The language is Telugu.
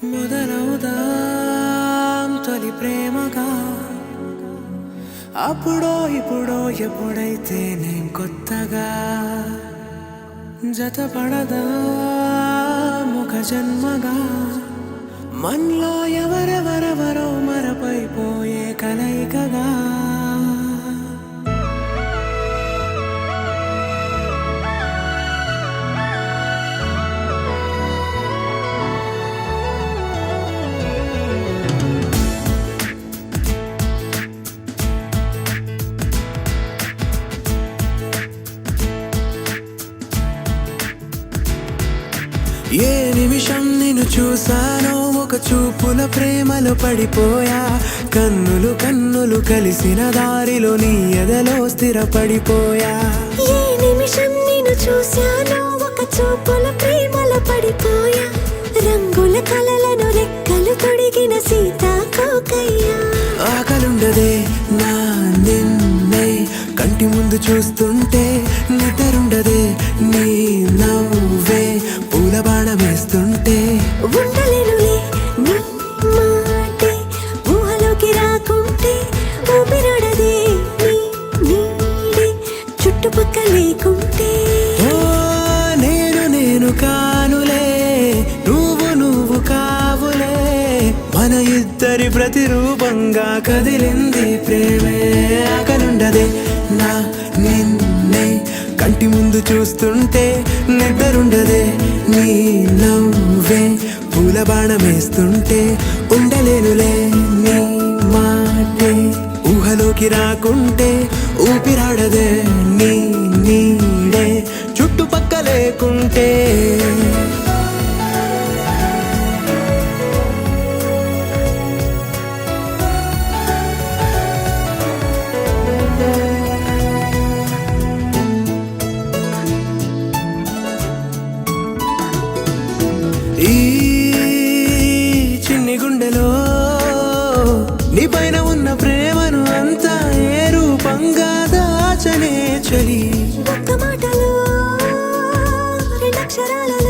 మొదలవుదాం తొలి ప్రేమగా, అప్పుడో ఇప్పుడో ఎప్పుడైతే నేను కొత్తగా జతపడదా ముఖ జన్మగా, మనలో ఎవరెవరెవరో మరపైపోయే కలయికగా. ఏ నిమిషం నిన్ను చూసానో ఒక చూపుల ప్రేమలో పడిపోయా, కన్నులు కన్నులు కలిసిన దారిలో నీ ఎదలో స్థిరపడిపోయా. ఏ నిమిషం నిన్ను చూసానో ఒక చూపుల ప్రేమలో పడిపోయా, రంగుల కలలను రెక్కలు తొడిగిన సీతాకోకయ్యా. ఆకలుండదే నా నిన్నే కంటి ముందు చూస్తుంటే, నిద్రుండదే నీ నవ్వే పూల బాణం వేస్తుంటే. ఉండలేనులే నీ మాటే ఊహలోకి రాకుంటే, ఊపిరాడదే నీ నీడే చుట్టుపక్క లేకుంటే. ఓ నేను నేను కానులే, నువ్వు నువ్వు కావులే, మన ఇద్దరి ప్రతిరూపంగా కదిలింది ప్రేమే. ఆకలుండదే నా నిన్నే కంటి ముందు చూస్తుంటే, నిద్రుండదే నీ నవ్వే పూల బాణం వేస్తుంటే. ఉండలేనులే నీ మాటే ఊహలోకి రాకుంటే, ఊపిరాడదే నీ నీడే చుట్టుపక్క లేకుంటే. ఈ చిన్ని గుండెలో నీ పైన ఉన్న ప్రేమను అంతా ఏ రూపంగా దాచనే చలి. ఒక్క మాటలో రెండక్షరాలలో